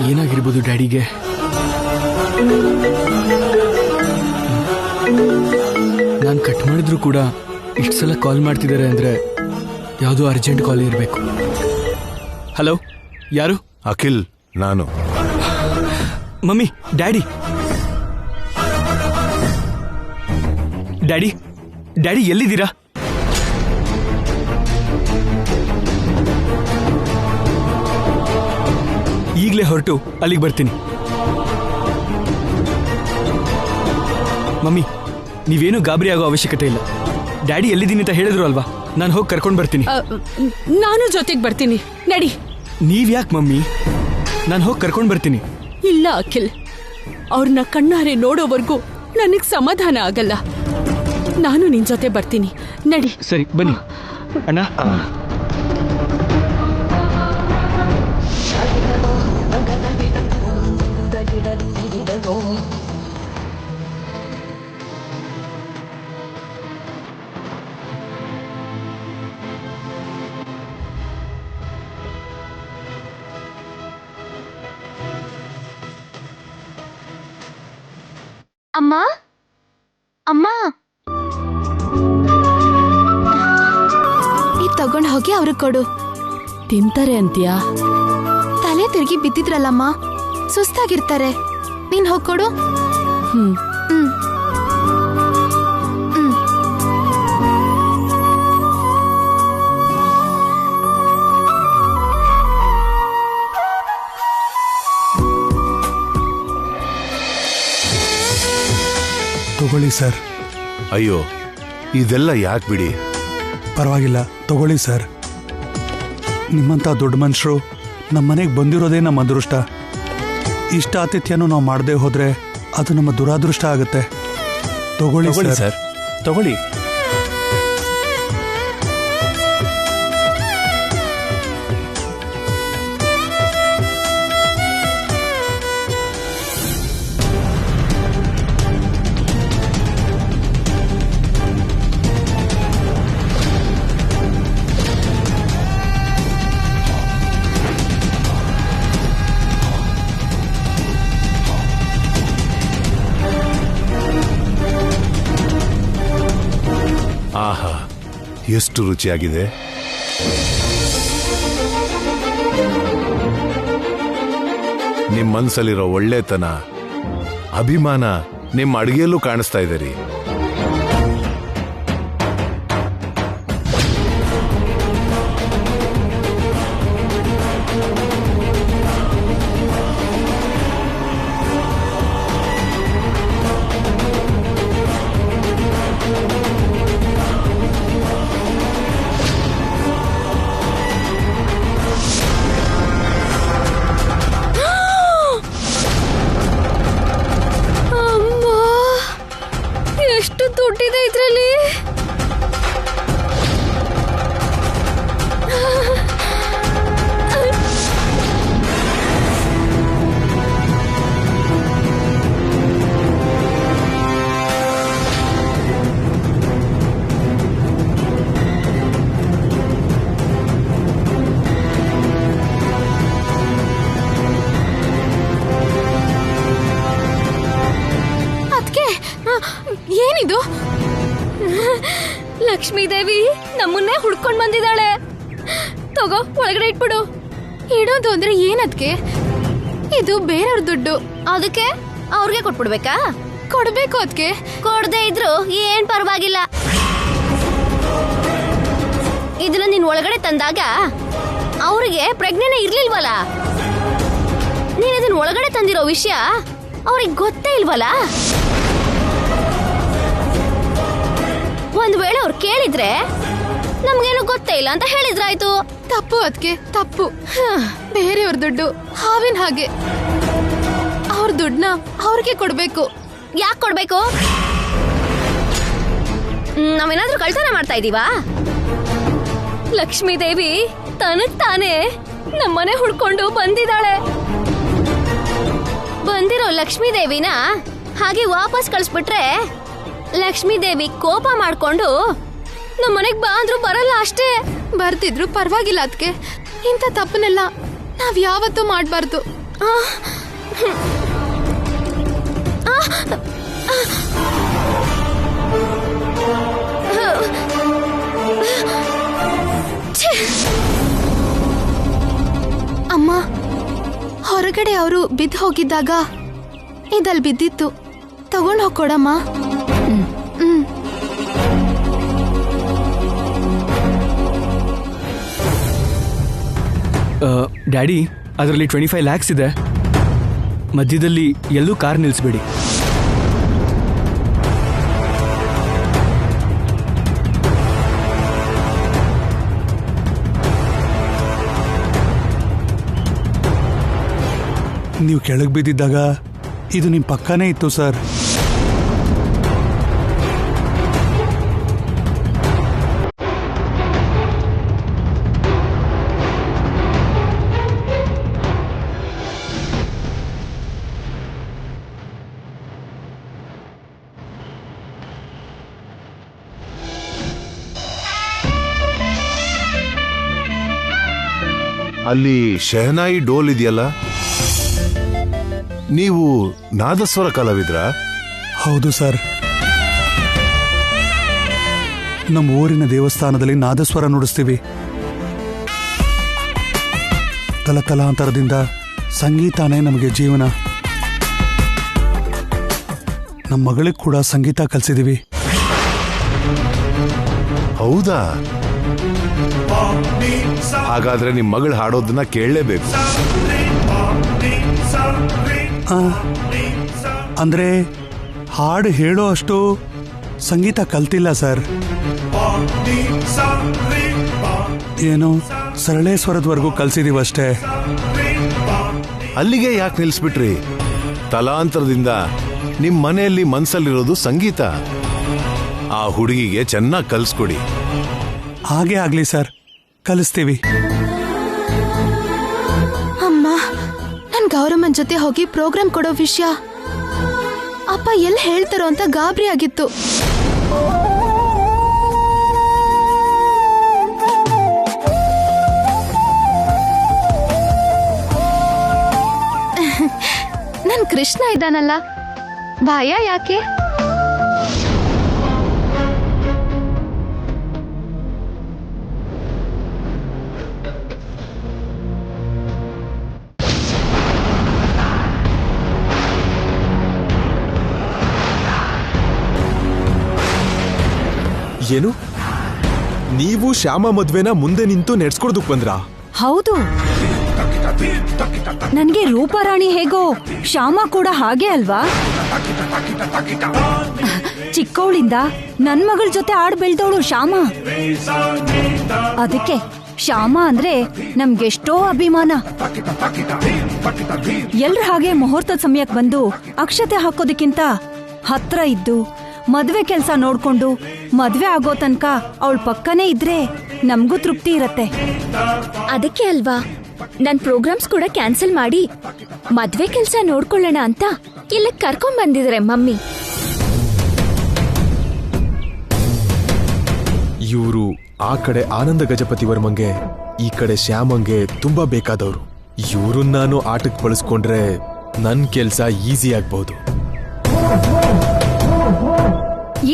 ಏನಾಗಿರ್ಬೋದು ಡ್ಯಾಡಿಗೆ? ನಾನು ಕಟ್ ಮಾಡಿದ್ರು ಕೂಡ ಇಷ್ಟು ಸಲ ಕಾಲ್ ಮಾಡ್ತಿದ್ದಾರೆ ಅಂದ್ರೆ ಯಾವುದೋ ಅರ್ಜೆಂಟ್ ಕಾಲ್ ಇರಬೇಕು. ಹಲೋ, ಯಾರು? ಅಖಿಲ್, ನಾನು. ಮಮ್ಮಿ, ಡ್ಯಾಡಿ ಡ್ಯಾಡಿ ಡ್ಯಾಡಿ ಎಲ್ಲಿದ್ದೀರಾ? ಈಗಲೇ ಹೊರಟು ಅಲ್ಲಿಗೆ ಬರ್ತೀನಿ. ಮಮ್ಮಿ, ನೀವೇನು ಗಾಬರಿ ಆಗೋ ಅವಶ್ಯಕತೆ ಇಲ್ಲ. ಡ್ಯಾಡಿ ಎಲ್ಲಿದ್ದೀನಿ ಅಂತ ಹೇಳಿದ್ರು ಅಲ್ವಾ, ನಾನು ಹೋಗಿ ಕರ್ಕೊಂಡು ಬರ್ತೀನಿ. ನಾನು ಜೊತೆಗೆ ಬರ್ತೀನಿ, ನಡಿ. ನೀವ್ಯಾಕೆ ಮಮ್ಮಿ? ನಾನು ಹೋಗಿ ಕರ್ಕೊಂಡು ಬರ್ತೀನಿ. ಇಲ್ಲ ಅಖಿಲ್, ಅವ್ರನ್ನ ಕಣ್ಣಾರೆ ನೋಡೋವರೆಗೂ ನನಗೆ ಸಮಾಧಾನ ಆಗಲ್ಲ. ನಾನು ನಿನ್ ಜೊತೆ ಬರ್ತೀನಿ, ನಡಿ. ಸರಿ, ಬನ್ನಿ. ಅಣ್ಣ, ಅಮ್ಮ ಅಮ್ಮ ಇದು ತಗೊಂಡು ಹೋಗಿ ಅವ್ರಿಗೆ ಕೊಡು. ತಿಂತಾರೆ ಅಂತ್ಯಾ? ತಲೆ ತಿರುಗಿ ಬಿದ್ದಿದ್ರಲ್ಲಮ್ಮ, ಸುಸ್ತಾಗಿರ್ತಾರೆ. ನೀನ್ ಹೋಗ್ಕೊಡು. ಹ್ಮ್. ಹ್ಮ್ ಹ್ಮ್. ತಗೊಳ್ಳಿ ಸರ್. ಅಯ್ಯೋ, ಇದೆಲ್ಲ ಯಾಕೆ ಬಿಡಿ. ಪರವಾಗಿಲ್ಲ, ತಗೊಳ್ಳಿ ಸರ್. ನಿಮ್ಮಂಥ ದೊಡ್ಡ ಮನುಷ್ಯರು ನಮ್ಮ ಮನೆಗೆ ಬಂದಿರೋದೇ ನಮ್ಮ ಅದೃಷ್ಟ. ಇಷ್ಟ ಆತಿಥ್ಯನೂ ನಾವು ಮಾಡದೆ ಹೋದ್ರೆ ಅದು ನಮ್ಮ ದುರಾದೃಷ್ಟ ಆಗುತ್ತೆ. ತಗೊಳ್ಳಿ ಸರ್. ತಗೊಳ್ಳಿ. ಆಹಾ, ಎಷ್ಟು ರುಚಿಯಾಗಿದೆ. ನಿಮ್ಮ ಮನಸ್ಸಲ್ಲಿರೋ ಒಳ್ಳೆತನ, ಅಭಿಮಾನ ನಿಮ್ಮ ಅಡುಗೆಯಲ್ಲೂ ಕಾಣಿಸ್ತಾ ಇದೆ ರೀ. ಎಷ್ಟು ದುಡ್ಡಿದೆ ಇದ್ರಲ್ಲಿ. ಏನಿದು? ಲಕ್ಷ್ಮೀ ದೇವಿ ನಮ್ಮನ್ನೇ ಹುಡ್ಕೊಂಡ್ ಬಂದಿದ್ದಾಳೆ. ತಗೋ, ಒಳಗಡೆ ಇಟ್ಬಿಡು. ಇಡೋದು ಅಂದ್ರೆ ಏನದ್ಕೆ? ಇದು ಬೇರೆಯವ್ರ ದುಡ್ಡು. ಅದಕ್ಕೆ ಅವ್ರಿಗೆ ಕೊಟ್ಬಿಡ್ಬೇಕಾ? ಕೊಡ್ಬೇಕು. ಅದಕ್ಕೆ ಕೊಡದೆ ಇದ್ರು ಏನ್ ಪರವಾಗಿಲ್ಲ. ಇದನ್ನ ನೀನ್ ಒಳಗಡೆ ತಂದಾಗ ಅವ್ರಿಗೆ ಪ್ರಜ್ಞೆನೇ ಇರ್ಲಿಲ್ವಲ್ಲ. ನೀನ್ ಇದನ್ನ ಒಳಗಡೆ ತಂದಿರೋ ವಿಷಯ ಅವ್ರಿಗೆ ಗೊತ್ತೇ ಇಲ್ವಲ್ಲ. ಒಂದ್ ವೇಳೆ ಅವ್ರು ಕೇಳಿದ್ರೆ ನಮ್ಗೇನು ಗೊತ್ತೇ ಇಲ್ಲ ಅಂತ ಹೇಳಿದ್ರಾಯ್ತು. ತಪ್ಪು. ಅದಕ್ಕೆ ತಪ್ಪು. ಬೇರೆಯವ್ರ ದುಡ್ಡು ಹಾವಿನ ಹಾಗೆ. ಅವ್ರ ದುಡ್ಡನ್ನ ಅವ್ರಿಗೆ ಕೊಡ್ಬೇಕು. ಯಾಕೆ ಕೊಡ್ಬೇಕು? ನಾವೇನಾದ್ರೂ ಕಳ್ತನ ಮಾಡ್ತಾ ಇದೀವಾ? ಲಕ್ಷ್ಮೀ ದೇವಿ ತನಗ್ ತಾನೇ ನಮ್ಮನೆ ಹುಡ್ಕೊಂಡು ಬಂದಿದ್ದಾಳೆ. ಬಂದಿರೋ ಲಕ್ಷ್ಮೀ ದೇವಿನ ಹಾಗೆ ವಾಪಸ್ ಕಳಿಸ್ಬಿಟ್ರೆ ಲಕ್ಷ್ಮೀ ದೇವಿ ಕೋಪ ಮಾಡ್ಕೊಂಡು ನಮ್ಮನೆಗ್ ಬಾ ಅಂದ್ರೂ ಬರಲ್ಲ ಅಷ್ಟೇ. ಬರ್ತಿದ್ರು ಪರವಾಗಿಲ್ಲ. ಅದಕ್ಕೆ ಇಂಥ ತಪ್ಪನೆಲ್ಲ ನಾವ್ ಯಾವತ್ತೂ ಮಾಡ್ಬಾರ್ದು. ಅಮ್ಮ, ಹೊರಗಡೆ ಅವರು ಬಿದ್ದು ಹೋಗಿದ್ದಾಗ ಇದಲ್ ಬಿದ್ದಿತ್ತು. ತಗೊಂಡ್ ಹೋಗ್ಕೊಡಮ್ಮ. ಡ್ಯಾಡಿ, ಅದರಲ್ಲಿ 25 lakhs ಇದೆ. ಮಧ್ಯದಲ್ಲಿ ಎಲ್ಲೂ ಕಾರ್ ನಿಲ್ಲಿಸ್ಬೇಡಿ. ನೀವು ಕೆಳಗೆ ಬಿದ್ದಿದ್ದಾಗ ಇದು ನಿಮ್ಮ ಪಕ್ಕನೇ ಇತ್ತು ಸರ್. ಅಲ್ಲಿ ಶೆಹನಾಯಿ ಡೋಲ್ ಇದೆಯಲ್ಲ, ನೀವು ನಾದಸ್ವರ ಕಲಾವಿದ್ರ? ಹೌದು ಸರ್. ನಮ್ಮ ಊರಿನ ದೇವಸ್ಥಾನದಲ್ಲಿ ನಾದಸ್ವರ ನುಡಿಸ್ತೀವಿ. ತಲತಲಾಂತರದಿಂದ ಸಂಗೀತನೇ ನಮಗೆ ಜೀವನ. ನಮ್ಮ ಮಗಳಿಗೆ ಕೂಡ ಸಂಗೀತ ಕಲಿಸಿದೀವಿ. ಹೌದಾ? ಹಾಗಾದ್ರೆ ನಿಮ್ ಮಗಳು ಹಾಡೋದನ್ನ ಕೇಳಲೇಬೇಕು. ಅಂದ್ರೆ ಹಾಡು ಹೇಳೋ ಅಷ್ಟು ಸಂಗೀತ ಕಲ್ತಿಲ್ಲ ಸರ್. ಏನು ಸರಳೇ ಸ್ವರದವರೆಗೂ ಕಲ್ಸಿದೀವಷ್ಟೇ. ಅಲ್ಲಿಗೆ ಯಾಕೆ ನಿಲ್ಸ್ಬಿಟ್ರಿ? ತಲಾಂತರದಿಂದ ನಿಮ್ ಮನೆಯಲ್ಲಿ ಮನ್ಸಲ್ಲಿರೋದು ಸಂಗೀತ. ಆ ಹುಡುಗಿಗೆ ಚೆನ್ನಾಗಿ ಕಲಿಸ್ಕೊಡಿ. ಹಾಗೆ ಆಗ್ಲಿ ಸರ್, ಕಲಿಸ್ತೀವಿ. ಅಮ್ಮ, ನನ್ ಗೌರಮ್ಮನ್ ಜೊತೆ ಹೋಗಿ ಪ್ರೋಗ್ರಾಮ್ ಕೊಡೋ ವಿಷಯ ಅಪ್ಪ ಎಲ್ಲಿ ಹೇಳ್ತಾರೋ ಅಂತ ಗಾಬರಿ ಆಗಿತ್ತು. ನನ್ ಕೃಷ್ಣ ಇದ್ದಾನಲ್ಲ, ಭಯ ಯಾಕೆ? ಏನು, ನೀವು ಶ್ಯಾಮ ಮದ್ವೆನ ಮುಂದೆ ನಿಂತು ನೆಡ್ಸ್ಕೊಡ್ದಕ್ ಬಂದ್ರಾ? ಹೌದು, ನನ್ಗೆ ರೂಪಾರಾಣಿ ಹೇಗೋ ಶ್ಯಾಮ ಕೂಡ ಹಾಗೆ ಅಲ್ವಾ? ಚಿಕ್ಕವಳಿಂದ ನನ್ ಮಗಳ ಜೊತೆ ಆಡ್ ಬೆಳ್ದವಳು ಶ್ಯಾಮ. ಅದಕ್ಕೆ ಶ್ಯಾಮ ಅಂದ್ರೆ ನಮ್ಗೆಷ್ಟೋ ಅಭಿಮಾನ. ಎಲ್ರ ಹಾಗೆ ಮುಹೂರ್ತದ ಸಮಯಕ್ಕೆ ಬಂದು ಅಕ್ಷತೆ ಹಾಕೋದಕ್ಕಿಂತ ಹತ್ರ ಇದ್ದು ಮದ್ವೆ ಕೆಲ್ಸ ನೋಡ್ಕೊಂಡು ಮದ್ವೆ ಆಗೋ ತನಕ ಅವಳ ಪಕ್ಕನೇ ಇದ್ರೆ ನಮ್ಗೂ ತೃಪ್ತಿ ಇರತ್ತೆ. ಅದಕ್ಕೆ ಅಲ್ವಾ ನನ್ ಪ್ರೋಗ್ರಾಮ್ಸ್ ಕೂಡ ಕ್ಯಾನ್ಸಲ್ ಮಾಡಿ ಮದ್ವೆ ಕೆಲ್ಸ ನೋಡ್ಕೊಳ್ಳೋಣ ಅಂತ ಇಲ್ಲಿ ಕರ್ಕೊಂಡ್ ಬಂದಿದ್ರೆ ಮಮ್ಮಿ. ಇವರು ಆ ಕಡೆ ಆನಂದ ಗಜಪತಿ ವರ್ಮಂಗೆ, ಈ ಕಡೆ ಶ್ಯಾಮಂಗೆ ತುಂಬಾ ಬೇಕಾದವರು. ಇವ್ರನ್ನ ನಾನು ಆಟಕ್ಕೆ ಬಳಸ್ಕೊಂಡ್ರೆ ನನ್ ಕೆಲ್ಸ ಈಸಿ ಆಗ್ಬಹುದು.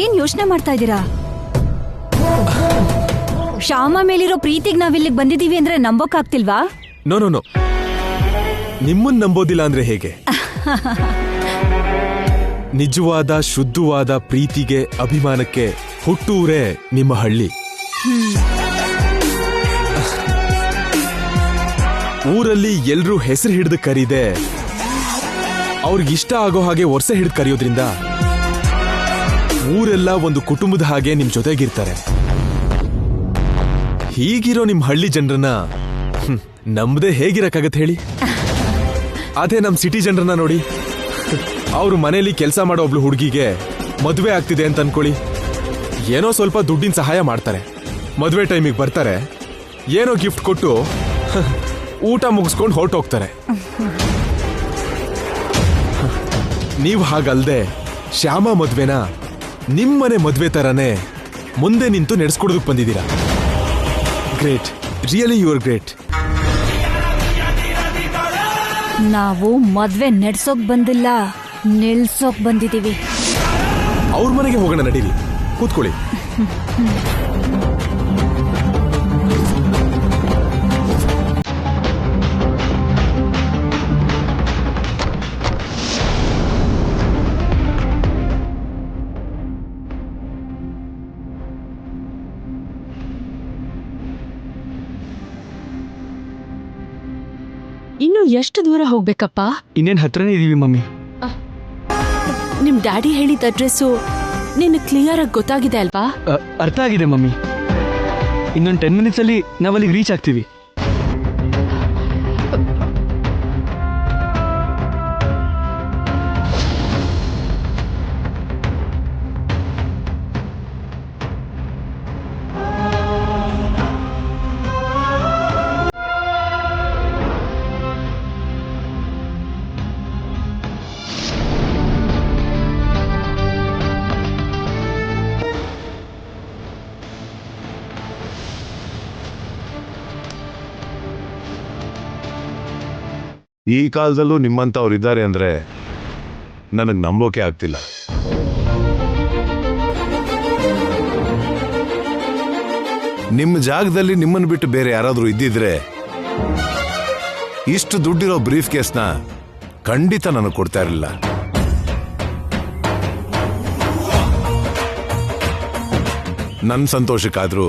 ಏನ್ ಯೋಚನೆ ಮಾಡ್ತಾ ಇದ್ದೀರಾ? ಶ್ಯಾಮ ಮೇಲಿರೋ ಪ್ರೀತಿಗ್ ನಾವಿಲ್ಲಿಗೆ ಬಂದಿದೀವಿ ಅಂದ್ರೆ ನಂಬೋಕಾಗ್ತಿಲ್ವಾ? ನೋ ನೋ ನೋ, ನಿಮ್ಮನ್ ನಂಬೋದಿಲ್ಲ ಅಂದ್ರೆ ಹೇಗೆ? ನಿಜವಾದ ಶುದ್ಧವಾದ ಪ್ರೀತಿಗೆ ಅಭಿಮಾನಕ್ಕೆ ಹುಟ್ಟೂರೇ ನಿಮ್ಮ ಹಳ್ಳಿ. ಊರಲ್ಲಿ ಎಲ್ರೂ ಹೆಸರು ಹಿಡಿದು ಕರೀದೆ ಅವ್ರಿಗಿಷ್ಟ ಆಗೋ ಹಾಗೆ ವರ್ಷ ಹಿಡಿದು ಕರೆಯೋದ್ರಿಂದ ಊರೆಲ್ಲ ಒಂದು ಕುಟುಂಬದ ಹಾಗೆ ನಿಮ್ ಜೊತೆಗಿರ್ತಾರೆ. ಹೀಗಿರೋ ನಿಮ್ ಹಳ್ಳಿ ಜನರನ್ನ ನಮ್ದೇ ಹೇಗಿರಕ್ಕಾಗತ್ತೆ ಹೇಳಿ? ಅದೇ ನಮ್ ಸಿಟಿ ಜನರನ್ನ ನೋಡಿ, ಅವ್ರು ಮನೇಲಿ ಕೆಲಸ ಮಾಡೋ ಒಬ್ಳು ಹುಡುಗಿಗೆ ಮದುವೆ ಆಗ್ತಿದೆ ಅಂತ ಅನ್ಕೊಳ್ಳಿ, ಏನೋ ಸ್ವಲ್ಪ ದುಡ್ಡಿನ ಸಹಾಯ ಮಾಡ್ತಾರೆ, ಮದುವೆ ಟೈಮಿಗೆ ಬರ್ತಾರೆ, ಏನೋ ಗಿಫ್ಟ್ ಕೊಟ್ಟು ಊಟ ಮುಗಿಸ್ಕೊಂಡು ಹೊರಟೋಗ್ತಾರೆ. ನೀವು ಹಾಗಲ್ದೆ ಶ್ಯಾಮ ಮದ್ವೆನ ನಿಮ್ಮನೆ ಮದ್ವೆ ತರನೇ ಮುಂದೆ ನಿಂತು ನಡೆಸ್ಕೊಡೋದಕ್ಕೆ ಬಂದಿದ್ದೀರಾ. Great, really you are great. ನಾವು ಮದ್ವೆ ನಡೆಸೋಕ್ ಬಂದಿಲ್ಲ, ನಿಲ್ಸೋಕ್ ಬಂದಿದೀವಿ. ಅವ್ರ ಮನೆಗೆ ಹೋಗೋಣ, ನಡೀರಿ, ಕೂತ್ಕೊಳ್ಳಿ. ಇನ್ನು ಎಷ್ಟು ದೂರ ಹೋಗ್ಬೇಕಪ್ಪ? ಇನ್ನೇನು ಹತ್ರನೇ ಇದೀವಿ ಮಮ್ಮಿ. ನಿಮ್ ಡ್ಯಾಡಿ ಹೇಳಿದ ಅಡ್ರೆಸ್ಸು ನಿನ್ನ ಕ್ಲಿಯರ್ ಆಗಿ ಗೊತ್ತಾಗಿದೆ ಅಲ್ವಾ? ಅರ್ಥ ಆಗಿದೆ ಮಮ್ಮಿ. ಇನ್ನೊಂದು 10 ಮಿನಿಟ್ಸಲ್ಲಿ ನಾವಲ್ಲಿಗೆ ರೀಚ್ ಆಗ್ತೀವಿ. ಈ ಕಾಲದಲ್ಲೂ ನಿಮ್ಮಂಥವ್ರು ಇದ್ದಾರೆ ಅಂದ್ರೆ ನನಗೆ ನಂಬೋಕೆ ಆಗ್ತಿಲ್ಲ. ನಿಮ್ಮ ಜಾಗದಲ್ಲಿ ನಿಮ್ಮನ್ನು ಬಿಟ್ಟು ಬೇರೆ ಯಾರಾದ್ರೂ ಇದ್ದಿದ್ರೆ ಇಷ್ಟು ದುಡ್ಡಿರೋ ಬ್ರೀಫ್ ಕೇಸ್ನ ಖಂಡಿತ ನನಗೆ ಕೊಡ್ತಾ ಇರಲಿಲ್ಲ. ನನ್ನ ಸಂತೋಷಕ್ಕಾದ್ರೂ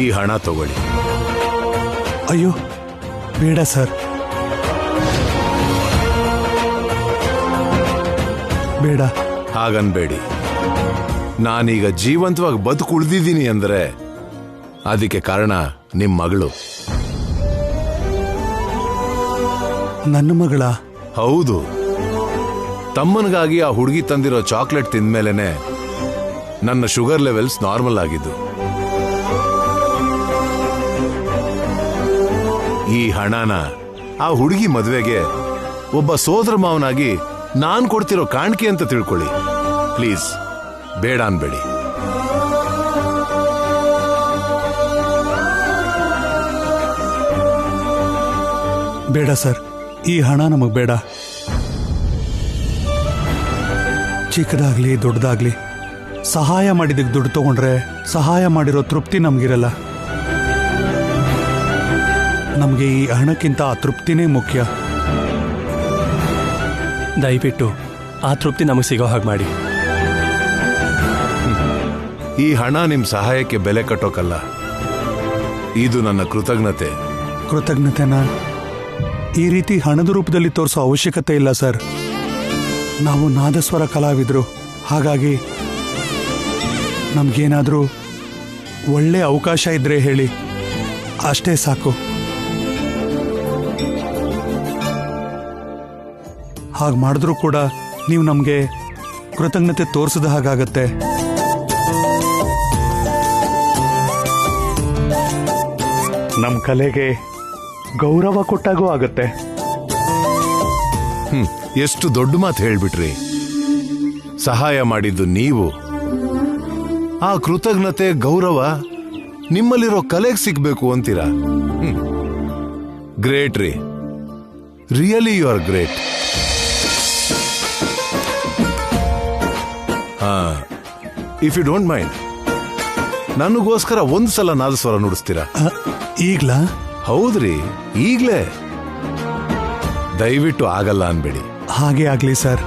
ಈ ಹಣ ತಗೊಳ್ಳಿ. ಅಯ್ಯೋ ಬೇಡ ಸರ್, ಬೇಡ. ಹಾಗನ್ಬೇಡಿ. ನಾನೀಗ ಜೀವಂತವಾಗಿ ಬದುಕು ಉಳಿದಿದ್ದೀನಿ ಅಂದ್ರೆ ಅದಕ್ಕೆ ಕಾರಣ ನಿಮ್ ಮಗಳು. ನನ್ನ ಮಗಳ? ಹೌದು. ತಮ್ಮನಿಗಾಗಿ ಆ ಹುಡುಗಿ ತಂದಿರೋ ಚಾಕ್ಲೇಟ್ ತಿಂದ್ಮೇಲೆನೆ ನನ್ನ ಶುಗರ್ ಲೆವೆಲ್ಸ್ ನಾರ್ಮಲ್ ಆಗಿದ್ದು. ಈ ಹಣನ ಆ ಹುಡುಗಿ ಮದುವೆಗೆ ಒಬ್ಬ ಸೋದರ ಮಾವನಾಗಿ ನಾನ್ ಕೊಡ್ತಿರೋ ಕಾಣಿಕೆ ಅಂತ ತಿಳ್ಕೊಳ್ಳಿ. ಪ್ಲೀಸ್ ಬೇಡ ಅನ್ಬೇಡಿ. ಬೇಡ ಸರ್, ಈ ಹಣ ನಮಗ್ ಬೇಡ. ಚಿಕ್ಕದಾಗ್ಲಿ ದೊಡ್ಡದಾಗ್ಲಿ ಸಹಾಯ ಮಾಡಿದಕ್ಕೆ ದುಡ್ಡು ತಗೊಂಡ್ರೆ ಸಹಾಯ ಮಾಡಿರೋ ತೃಪ್ತಿ ನಮಗಿರಲ್ಲ. ನಮಗೆ ಈ ಹಣಕ್ಕಿಂತ ಆ ತೃಪ್ತಿನೇ ಮುಖ್ಯ. ದಯವಿಟ್ಟು ಆ ತೃಪ್ತಿ ನಮಗೆ ಸಿಗೋ ಹಾಗೆ ಮಾಡಿ. ಈ ಹಣ ನಿಮ್ ಸಹಾಯಕ್ಕೆ ಬೆಲೆ ಕಟ್ಟೋಕಲ್ಲ, ಇದು ನನ್ನ ಕೃತಜ್ಞತೆ. ಕೃತಜ್ಞತೆನ ಈ ರೀತಿ ಹಣದ ರೂಪದಲ್ಲಿ ತೋರಿಸೋ ಅವಶ್ಯಕತೆ ಇಲ್ಲ ಸರ್. ನಾವು ನಾದಸ್ವರ ಕಲಾವಿದರು, ಹಾಗಾಗಿ ನಮಗೇನಾದರೂ ಒಳ್ಳೆ ಅವಕಾಶ ಇದ್ರೆ ಹೇಳಿ, ಅಷ್ಟೇ ಸಾಕು. ಹಾಗೆ ಮಾಡಿದ್ರೂ ಕೂಡ ನೀವು ನಮಗೆ ಕೃತಜ್ಞತೆ ತೋರಿಸಿದ ಹಾಗಾಗತ್ತೆ. ನಮ್ಮ ಕಲೆಗೆ ಗೌರವ ಕೊಟ್ಟಾಗೂ ಆಗತ್ತೆ. ಎಷ್ಟು ದೊಡ್ಡ ಮಾತು ಹೇಳ್ಬಿಟ್ರಿ. ಸಹಾಯ ಮಾಡಿದ್ದು ನೀವು, ಆ ಕೃತಜ್ಞತೆ ಗೌರವ ನಿಮ್ಮಲ್ಲಿರೋ ಕಲೆಗೆ ಸಿಗ್ಬೇಕು ಅಂತೀರಾ? ಗ್ರೇಟ್ ರೀ, really you are great. If you don't mind, ನನಗೋಸ್ಕರ ಒಂದು ಸಲ ನಾದಸ್ವರ ನುಡಿಸ್ತೀರಾ? ಈಗ್ಲಾ? ಹೌದ್ರಿ, ಈಗ್ಲೇ. ದಯವಿಟ್ಟು ಆಗಲ್ಲ ಅನ್ಬೇಡಿ. ಹಾಗೆ ಆಗ್ಲಿ ಸರ್.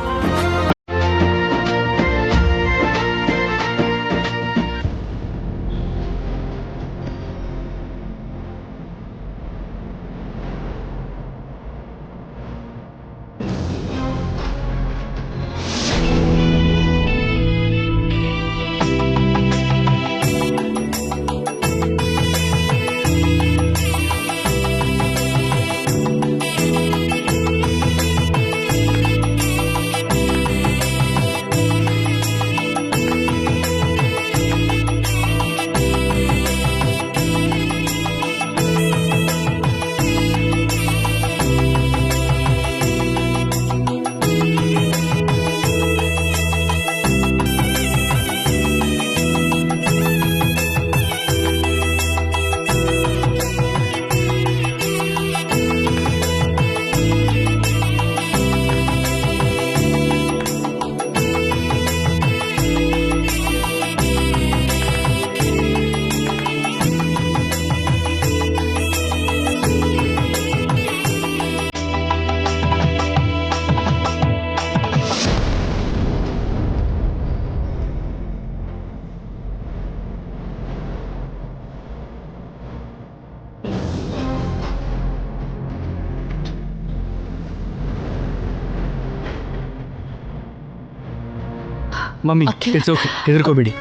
ಮಮ್ಮಿ, ಇಟ್ಸ್ ಓಕೆ, ಹೆದರ್ಕೋಬೇಡಿ.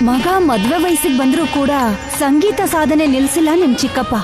ಮಗ ಮದ್ವೆ ವಯಸ್ಸಿಗೆ ಬಂದ್ರೂ ಕೂಡ ಸಂಗೀತ ಸಾಧನೆ ನಿಲ್ಸಿಲ್ಲ ನಿಮ್ ಚಿಕ್ಕಪ್ಪ.